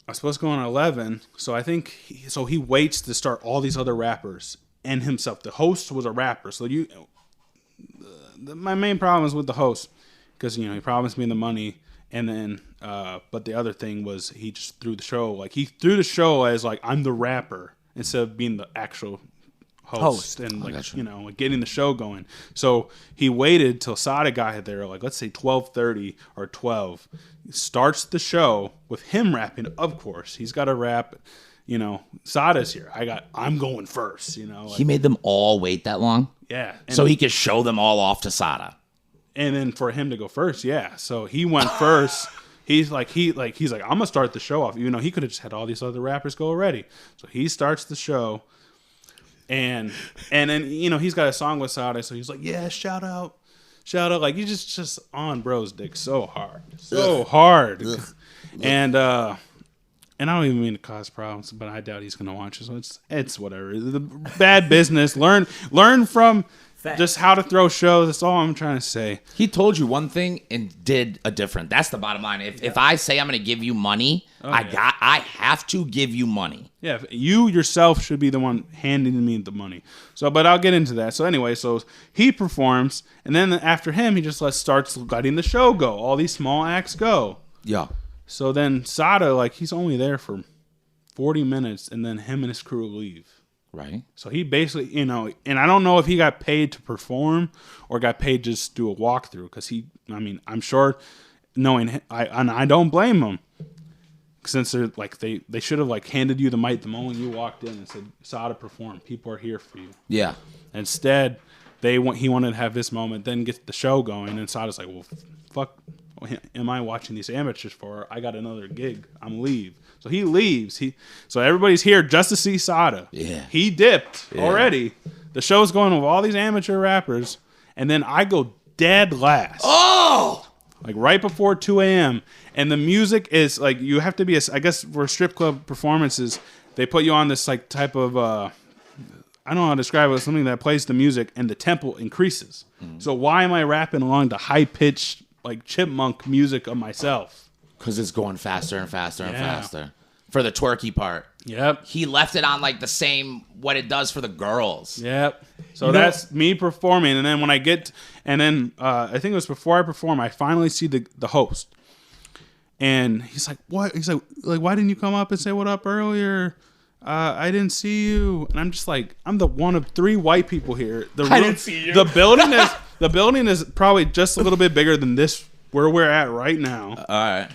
I was supposed to go on 11, so I think he waits to start all these other rappers and himself. The host was a rapper, so my main problem is with the host, because, you know, he promised me the money, and then but the other thing was he just threw the show. Like, he threw the show as like, I'm the rapper, instead of being the actual host and like, you know, like getting the show going. So he waited till Sada got there, like, let's say 12:30 or 12, starts the show with him rapping. Of course, he's got to rap. You know, Sada's here. I'm going first. You know, like, he made them all wait that long. Yeah, so he could show them all off to Sada. And then for him to go first, yeah. So he went first. He's like, I'm gonna start the show off. Even though he could have just had all these other rappers go already. So he starts the show. And then, you know, he's got a song with Sada, so he's like, yeah, shout out shout out. Like, you just on bro's dick so hard. And I don't even mean to cause problems, but I doubt he's gonna watch it. So it's whatever. The bad business. Learn from just how to throw shows. That's all I'm trying to say. He told you one thing and did a different. That's the bottom line. If I say I'm going to give you money, I have to give you money. Yeah, you yourself should be the one handing me the money. So, but I'll get into that. So anyway, so he performs, and then after him, he just starts letting the show go. All these small acts go. Yeah. So then Sada, like, he's only there for 40 minutes, and then him and his crew leave. Right. So he basically, and I don't know if he got paid to perform or got paid just to do a walkthrough, because I'm sure, knowing him, I don't blame him, since they're like they should have like handed you the mic the moment you walked in and said, Sada, perform. People are here for you. Yeah. Instead, he wanted to have this moment, then get the show going, and Sada's like, well, fuck, am I watching these amateurs for? I got another gig. I'm leave. So he leaves. So everybody's here just to see Sada. Yeah. He dipped already. The show's going with all these amateur rappers, and then I go dead last. Oh! Like right before 2 a.m. And the music is like, you have to be, I guess for strip club performances, they put you on this like type of, I don't know how to describe it, something that plays the music and the tempo increases. So why am I rapping along the high-pitched like chipmunk music of myself? Because it's going faster and faster and faster. For the twerky part. Yep. He left it on like the same, what it does for the girls. Yep. So that's me performing. And then when I get, I think it was before I perform, I finally see the host. And he's like, what? He's like, why didn't you come up and say what up earlier? I didn't see you. And I'm just like, I'm the one of 3 white people here. I didn't see you. The building is probably just a little bit bigger than this, where we're at right now. All right.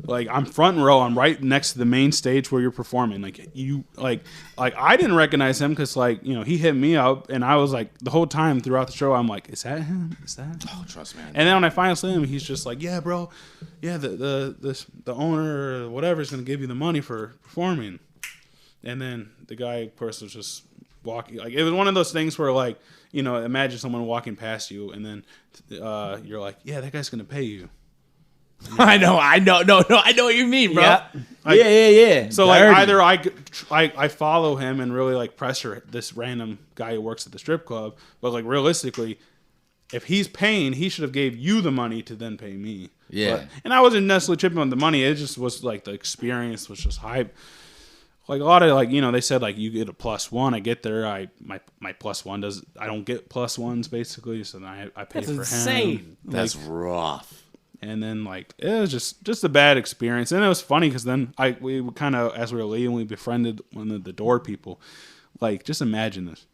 Like, I'm front row. I'm right next to the main stage where you're performing. Like, I didn't recognize him because, like, he hit me up, and I was like, the whole time throughout the show, I'm like, is that him? Is that him? Oh, trust me. And then when I finally see him, he's just like, yeah, bro, yeah, the owner or whatever is gonna give you the money for performing. And then the guy, of course, was just walking. Like, it was one of those things where, like, imagine someone walking past you, and then you're like, yeah, that guy's gonna pay you. I know. No, I know what you mean, bro. Yeah. Like, Yeah. So like either I follow him and really like pressure this random guy who works at the strip club, but like realistically, if he's paying, he should have gave you the money to then pay me. Yeah. And I wasn't necessarily tripping on the money. It just was like the experience was just hype. Like a lot of like they said like you get a +1. I get there. My +1 does. I don't get +1s basically. So then I pay That's for insane. him. That's rough. And then, like, it was just a bad experience. And it was funny because then we kind of, as we were leaving, we befriended one of the door people. Like, just imagine this.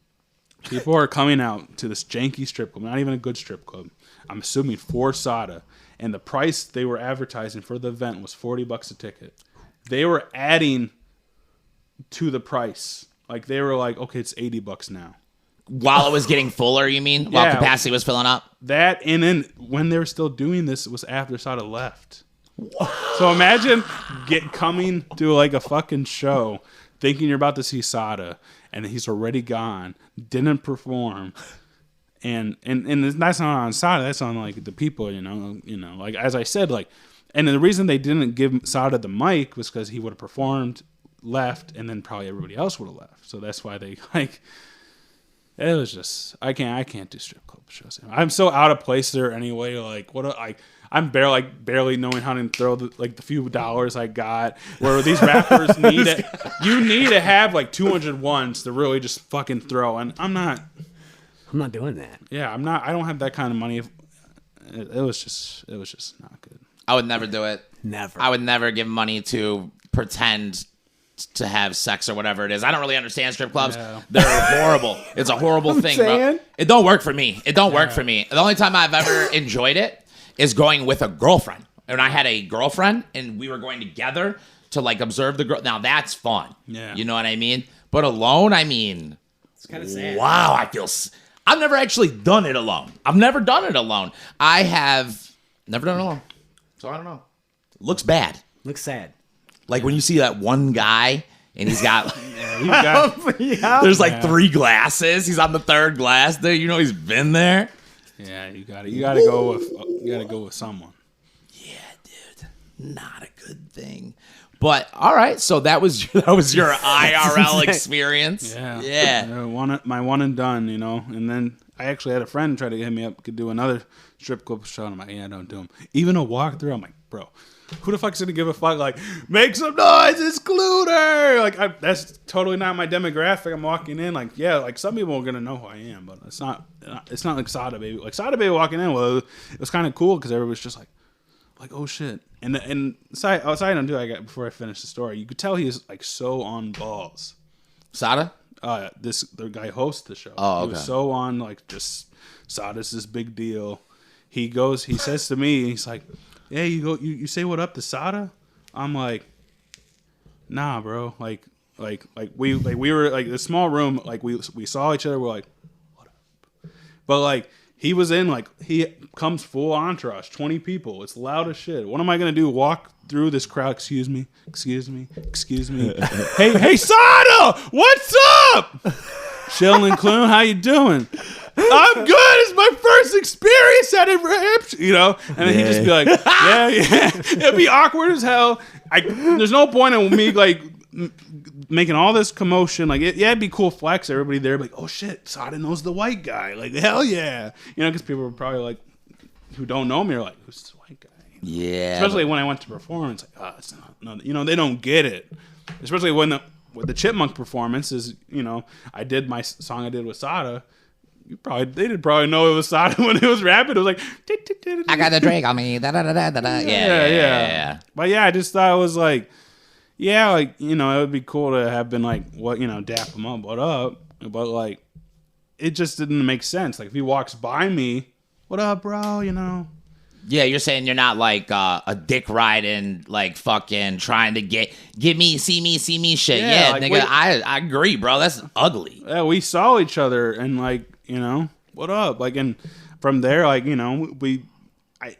People are coming out to this janky strip club, not even a good strip club. I'm assuming for Sada. And the price they were advertising for the event was $40 a ticket. They were adding to the price. Like, they were like, okay, it's $80 now. While it was getting fuller, you mean? While capacity was filling up? That, and then when they were still doing this, it was after Sada left. So imagine coming to like a fucking show, thinking you're about to see Sada, and he's already gone, didn't perform, and that's not on Sada, that's on like the people, like as I said, like, and the reason they didn't give Sada the mic was because he would have performed, left, and then probably everybody else would have left. So that's why they like. It was just I can't do strip club shows. I'm so out of place there anyway. Like I'm barely knowing how to throw the few dollars I got. Where these rappers need it, you need to have like 200 ones to really just fucking throw. And I'm not doing that. Yeah, I'm not. I don't have that kind of money. It was just not good. I would never do it. Never. I would never give money to pretend to have sex or whatever it is. I don't really understand strip clubs. Yeah. They're horrible. It's a horrible thing, bro. It don't work for me. It don't work for me. The only time I've ever enjoyed it is going with a girlfriend. And I had a girlfriend and we were going together to like observe the girl. Now that's fun. Yeah. You know what I mean? But alone, I mean, it's kind of sad. Wow. I've never actually done it alone. I've never done it alone. I have never done it alone. So I don't know. Looks bad. Looks sad. Like when you see that one guy and he's got, there's like 3 glasses. He's on the 3rd glass. There, he's been there. Yeah, you gotta go with someone. Yeah, dude, not a good thing. But all right, so that was your IRL experience. Yeah. My one and done, And then I actually had a friend try to hit me up, could do another strip club show. And I'm like, yeah, don't do them. Even a walkthrough, I'm like, bro, who the fuck's gonna give a fuck? Like, make some noise, it's Clooner. Like, that's totally not my demographic. I'm walking in, like, yeah, like some people are gonna know who I am, but it's not like Sada Baby. Like Sada Baby walking in, well, it was kind of cool because everybody was just like, oh shit. And side note too, I got before I finish the story, you could tell he is like so on balls. Sada? The guy hosts the show. Oh, okay. He was so on, like, just Sada's this big deal. He says to me, he's like, yeah, you say what up to Sada? I'm like, nah, bro. Like we were like the small room, like we saw each other, we're like, what up? But like he was in, like, he comes full entourage, 20 people. It's loud as shit. What am I gonna do? Walk through this crowd? Excuse me. hey, Sada, what's up? Chillin', Cloo, how you doing? I'm good. It's my first experience at it, And then he'd just be like, yeah. It'd be awkward as hell. There's no point in me, like, making all this commotion. Like, it'd be cool flex. Everybody there, like, oh shit, Sada knows the white guy. Like, hell yeah. Because people are probably like, who don't know me are like, who's this white guy? Yeah. Especially when I went to perform, it's like, it's not, they don't get it. Especially when the Chipmunk performance is, I did my song I did with Sada. They didn't probably know it was Sada when it was rapping. It was like, I got the drink on me. Yeah. But yeah, I just thought it was like, yeah, like, it would be cool to have been like, what, dap him up, what up? But like, it just didn't make sense. Like, if he walks by me, what up, bro? Yeah, you're saying you're not like a dick riding, like fucking trying to get me, see me shit. Yeah, like, nigga, I agree, bro. That's ugly. Yeah, we saw each other and like, what up? Like, and from there, like, I've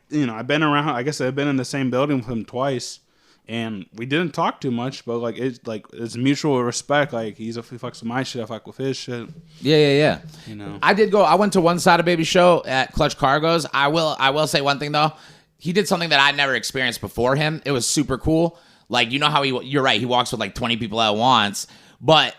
been around. I guess I've been in the same building with him twice, and we didn't talk too much, but like it's mutual respect. Like he fucks with my shit, I fuck with his shit. Yeah. I went to one Sada Baby show at Clutch Cargo's. I will say one thing though. He did something that I never experienced before him. It was super cool. Like, how you're right. He walks with like 20 people at once, but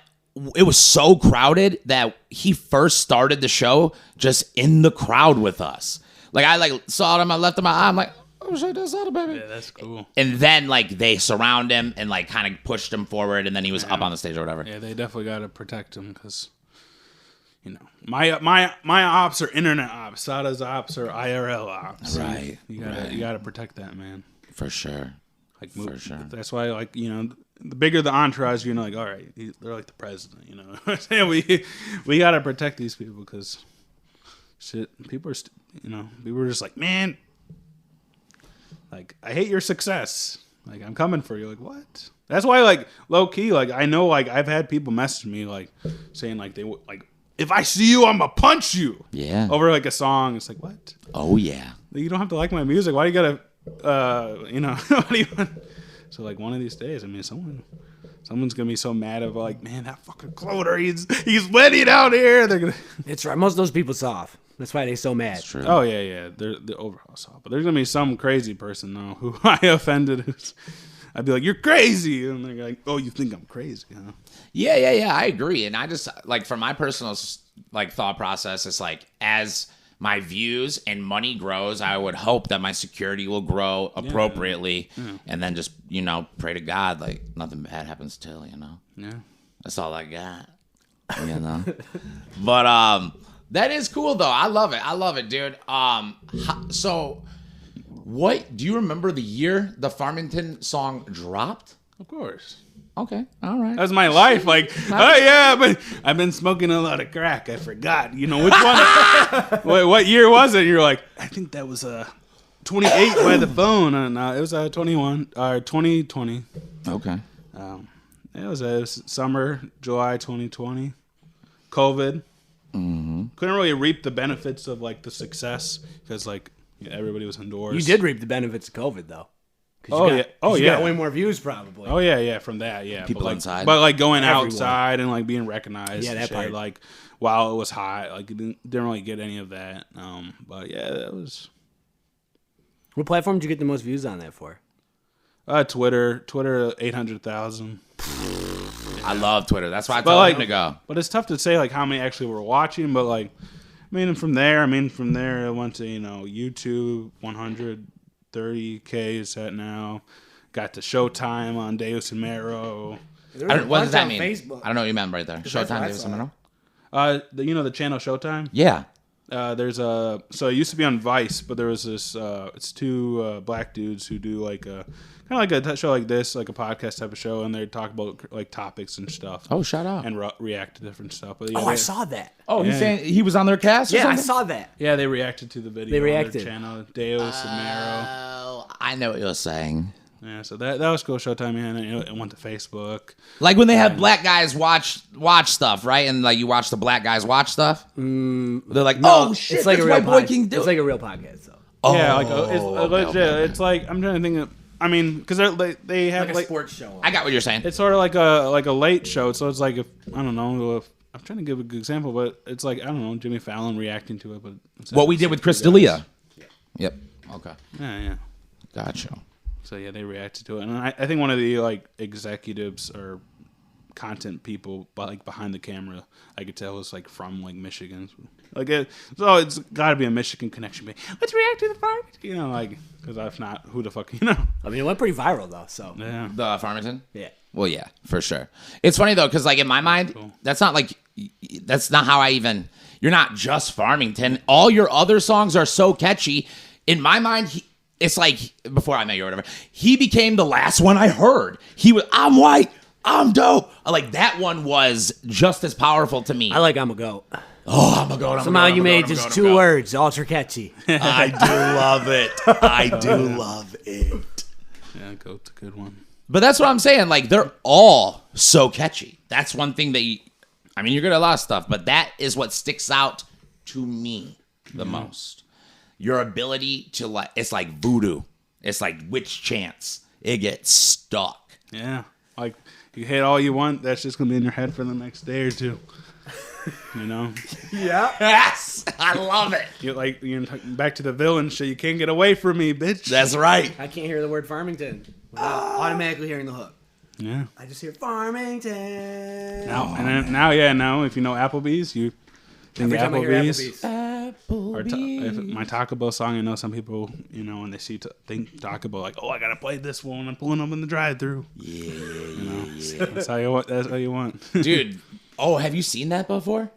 it was so crowded that he first started the show just in the crowd with us. Like, I like saw it on my left of my eye. I'm like, oh shit, that's Sada Baby. Yeah, that's cool. And then like they surround him and like kind of pushed him forward, and then he was up on the stage or whatever. Yeah, they definitely got to protect him because, my ops are internet ops. Sada's ops are IRL ops. Right. You gotta protect that, man. For sure. Like, for sure. That's why, like, the bigger the entourage, like, all right, they're like the president, we got to protect these people because shit, people are just like, man, like, I hate your success. Like, I'm coming for you. Like, what? That's why, like, low key, like, I know, like, I've had people message me, like, saying, like, they like, if I see you, I'm gonna punch you. Yeah. Over like a song. It's like, what? Oh yeah. You don't have to like my music. Why do you gotta, what do you want? So like one of these days, I mean, someone's gonna be so mad about like, man, that fucking Clooner, he's winning out here. They're gonna. It's right. Most of those people soft. That's why they're so mad. That's true. Oh yeah. They're overall soft, but there's gonna be some crazy person though who I offended. I'd be like, you're crazy, and they're like, oh, you think I'm crazy? Huh? Yeah. I agree, and I just like from my personal like thought process, it's like as my views and money grows, I would hope that my security will grow appropriately, and then just pray to God like nothing bad happens till Yeah, that's all I got. But that is cool though. I love it, dude. So what do you remember the year the Farmington song dropped? of course. Okay, all right. That's my life. Like, oh yeah, but I've been smoking a lot of crack. I forgot. Which one? what year was it? You're like, I think that was 28 by the phone. No, it was 2020. Okay. It was summer, July 2020. COVID. Mm-hmm. Couldn't really reap the benefits of like the success because like everybody was indoors. You did reap the benefits of COVID though. You got way more views probably. Oh yeah, from that, yeah. People but inside. But like going Everyone. outside and like being recognized. Yeah, and that shit, part. like while it was hot, like it didn't really get any of that. But yeah, that was What platform did you get the most views on that for? Twitter 800,000. I love Twitter. That's why I But told like, him to go. but it's tough to say like how many actually were watching. But like, from there, it went to YouTube 130K is that now. Got to Showtime on Deus and Mero. What does that mean? Facebook. I don't know what you meant right there. Showtime, Davis Amino? The channel Showtime. Yeah. So it used to be on Vice, but there was this. It's two black dudes who do like a kind of like a show like this, like a podcast type of show, and they talk about like topics and stuff. Oh, shout out. And react to different stuff. But, I saw that. Oh, he's saying he was on their cast or Yeah, I something? saw that. Yeah, they reacted to the video. They on reacted. their channel Deus and Mero. Oh, I know what you're saying. Yeah, so that was cool. Showtime, man. And it went to Facebook. Like when they have black guys watch stuff, right? And like you watch the black guys watch stuff. They're like, oh shit, it's like that's a real white boy podcast. can do It's it. like a real podcast, though. Oh, Yeah, like it's legit. okay. It's like I'm trying to think of. I mean, because they have Like a like sports show. I got what you're saying. it's sort of like a late show. So it's like I don't know. I'm trying to give a good example, but it's like I don't know Jimmy Fallon reacting to it. But What we did with Chris D'Elia. Yep. Okay. Yeah. Gotcha. So yeah, they reacted to it, and I think one of the like executives or content people, but like behind the camera, I could tell was like from like Michigan. Like so it's got to be a Michigan connection. Let's react to the farm, like because if not, who the fuck, I mean, it went pretty viral, though, so. Yeah. The Farmington? Yeah. Well, yeah, for sure. It's funny though, because like in my mind, that's not how I even. You're not just Farmington. All your other songs are so catchy. In my mind, it's like before I met you or whatever. He became the last one I heard. He was, I'm white, I'm dope. Like that one was just as powerful to me. I like I'm a Goat. Oh, I'm a goat. Somehow you made just two words, ultra catchy. I do love it. I do love it. Yeah, Goat's a good one. But that's what I'm saying. Like, they're all so catchy. That's one thing that you're good at a lot of stuff, but that is what sticks out to me the most. Your ability to, it's like voodoo. It's like witch chants. It gets stuck. Yeah. Like, you hate all you want, that's just going to be in your head for the next day or two. Yeah. Yes! I love it. You're back to the villain shit. You can't get away from me, bitch. That's right. I can't hear the word Farmington without automatically hearing the hook. Yeah. I just hear Farmington. Now, if you know Applebee's, you think Every time I hear Applebee's. Applebee's. Or my Taco Bell song, I know some people, when they think Taco Bell, like, oh, I gotta play this one. I'm pulling up in the drive-thru. Yeah. That's how you want. That's how you want, Dude, have you seen that before?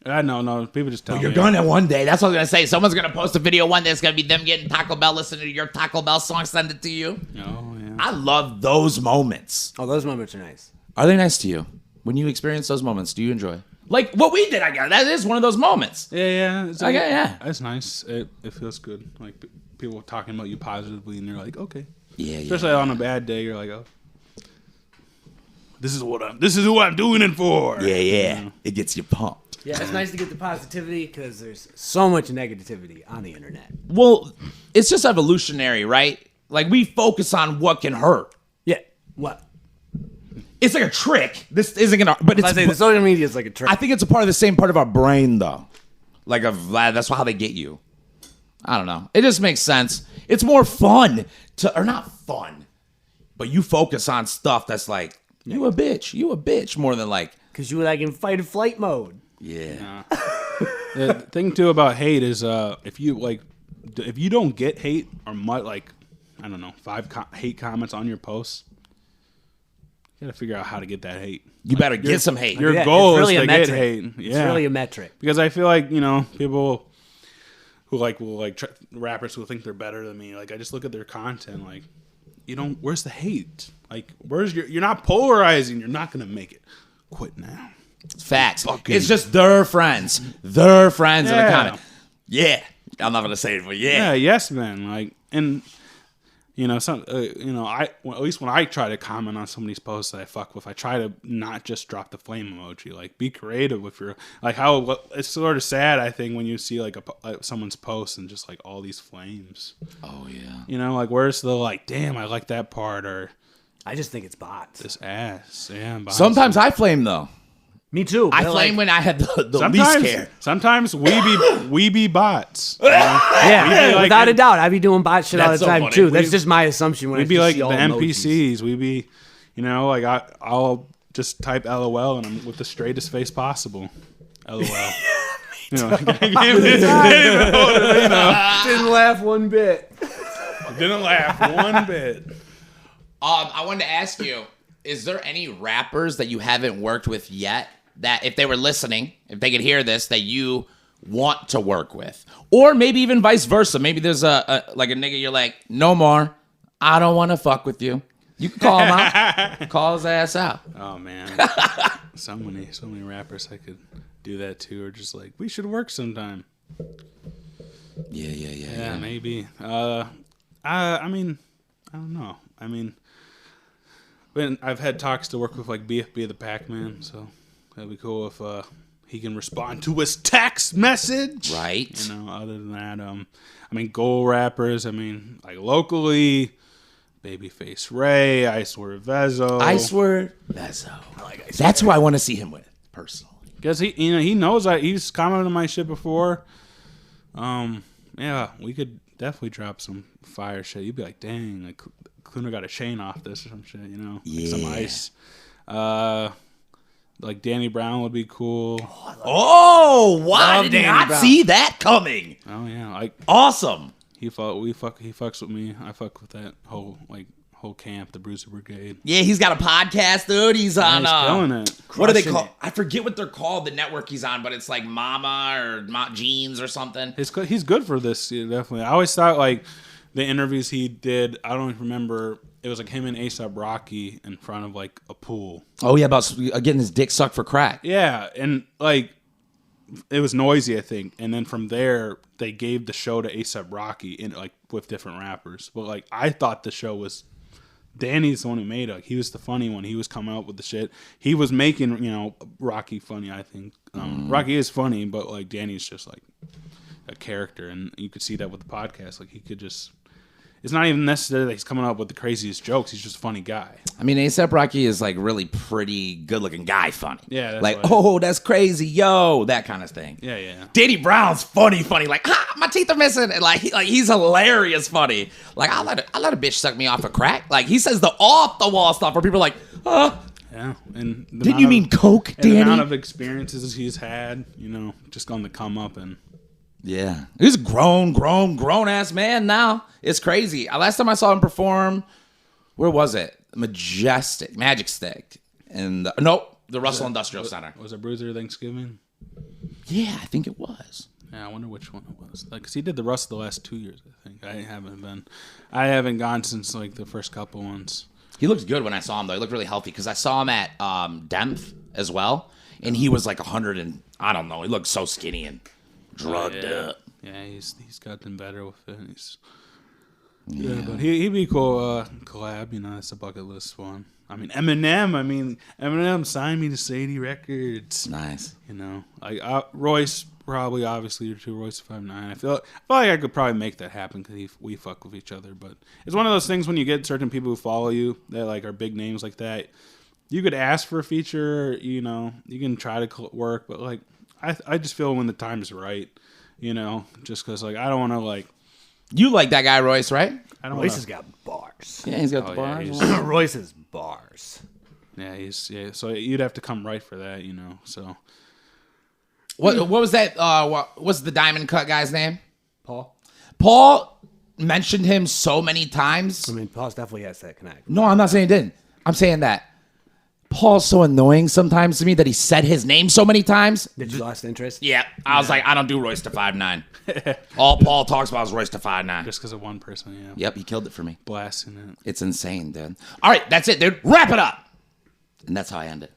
No. People just tell me. You're gonna one day. That's what I was gonna say. Someone's gonna post a video one day. It's gonna be them getting Taco Bell, listening to your Taco Bell song, send it to you. Oh, yeah. I love those moments. Oh, those moments are nice. Are they nice to you? When you experience those moments, do you enjoy? Like what we did, I guess. That is one of those moments. Yeah. It's Yeah. It's nice. It feels good. Like people talking about you positively, and you're like, okay. Yeah. Especially on a bad day, you're like, oh, this is who I'm doing it for. Yeah. It gets you pumped. Yeah, it's nice to get the positivity because there's so much negativity on the internet. Well, it's just evolutionary, right? Like we focus on what can hurt. Yeah. What? It's like a trick. This isn't gonna, but I say the social media is like a trick. I think it's a part of the same part of our brain, though. Like that's how they get you. I don't know. It just makes sense. It's more fun or not fun, but you focus on stuff that's like you a bitch, more than like because you were like in fight or flight mode. Yeah. The thing too about hate is if you don't get hate or I don't know 5 hate comments on your posts, you gotta figure out how to get that hate. You better get some hate. Your goal really is to metric. get hate. It's really a metric. Because I feel like people who will rappers who think they're better than me. Like I just look at their content. Like where's the hate? Like you're not polarizing. You're not gonna make it. Quit now. Facts. It's just their friends in the comment. Yeah. I'm not gonna say it, but yeah. Yeah, yes, man. Like, and you know, at least when I try to comment on somebody's posts that I fuck with, I try to not just drop the flame emoji. Like, be creative with your, like, how it's sort of sad, I think, when you see like someone's post and just like all these flames. Oh yeah. You know, like, where's the like, damn, I like that part, or I just think it's bots. this ass. Yeah. Sometimes I flame though. Me too. I flame when I had the least care. Sometimes we be bots. You know? Yeah, like, without a doubt. I be doing bot shit all the That's so time funny. too. That's just my assumption when I We'd be like see the all NPCs. We be, you know, like I'll just type LOL and I'm with the straightest face possible. LOL. You know, Didn't laugh one bit. didn't laugh one bit. I wanted to ask you, is there any rappers that you haven't worked with yet that if they were listening, if they could hear this, that you want to work with? Or maybe even vice versa. Maybe there's a nigga you're like, no more. I don't want to fuck with you. You can call him out. Call his ass out. Oh man. so many rappers I could do that to, or just like, we should work sometime. Yeah. Maybe. I mean, I don't know. I mean, but I've had talks to work with like BFB the Pac-Man, so that'd be cool if he can respond to his text message. Right. You know, other than that, I mean, goal rappers, I mean, like locally, Babyface Ray, I Swear Vezo. That's who I want to see him with, personally. Because he knows he's commented on my shit before. Yeah, we could definitely drop some fire shit. You'd be like, dang, like Clooner got a chain off this or some shit, you know? Yeah. Like some ice. Like Danny Brown would be cool. Oh, wow. I did Danny not Brown. see that coming. Oh yeah, like Awesome. he fucks with me. I fuck with that whole camp, the Bruiser Brigade. Yeah, he's got a podcast, dude. He's on. He's killing it. What are they Crushing called? it. I forget what they're called. The network he's on, but it's like Mama or Jeans or something. He's good for this, yeah, definitely. I always thought like the interviews he did. I don't even remember. It was like him and A$AP Rocky in front of like a pool. Oh yeah, about getting his dick sucked for crack. Yeah, and like it was noisy, I think. And then from there, they gave the show to A$AP Rocky in like with different rappers. But like I thought the show was Danny's the one who made it. He was the funny one. He was coming up with the shit. He was making, you know, Rocky funny, I think. Rocky is funny, but like Danny's just like a character, and you could see that with the podcast. Like he could just. It's not even necessarily that he's coming up with the craziest jokes. He's just a funny guy. I mean, A$AP Rocky is like really pretty good-looking guy funny. Yeah, that's like, what oh, that's crazy, yo, that kind of thing. Yeah. Danny Brown's funny, like, my teeth are missing, and like he's hilarious funny. Like, I let a bitch suck me off a crack. Like, he says the off the wall stuff where people are like, Yeah, and didn't you mean coke, and the Danny? amount of experiences he's had, you know, just on the come up and. Yeah, he's a grown ass man now. It's crazy. Last time I saw him perform, where was it? Magic Stick, and the Russell Industrial Center. Was it Bruiser Thanksgiving? Yeah, I think it was. Yeah, I wonder which one it was. Like, 'cause he did the Russell the last 2 years, I think. I haven't gone since like the first couple ones. He looked good when I saw him though. He looked really healthy because I saw him at Demph as well, and he was like 100 and I don't know. He looked so skinny and drugged up. Yeah, he's gotten better with it. Yeah, but he'd be cool collab. You know, that's a bucket list one. I mean, Eminem signed me to Sadie Records. Nice. You know, like Royce probably obviously to Royce 5'9". I feel like I could probably make that happen because we fuck with each other. But it's one of those things when you get certain people who follow you that like are big names like that. You could ask for a feature. You know, you can try to work, but like. I just feel when the time is right, you know, just because, like, I don't want to, like... You like that guy, Royce, right? Royce has got bars. Yeah, he's got the bars. Royce has bars. Yeah, so you'd have to come right for that, you know, so... What was that, what's the diamond cut guy's name? Paul mentioned him so many times. I mean, Paul definitely has that connect. No, I'm not saying he didn't. I'm saying that Paul's so annoying sometimes to me that he said his name so many times. Did you lost interest? Yeah. I was like, I don't do Royce to 5'9". All Paul talks about is Royce to 5'9". Just because of one person, yeah. Yep, he killed it for me. Blasting it. It's insane, dude. All right, that's it, dude. Wrap it up. And that's how I end it.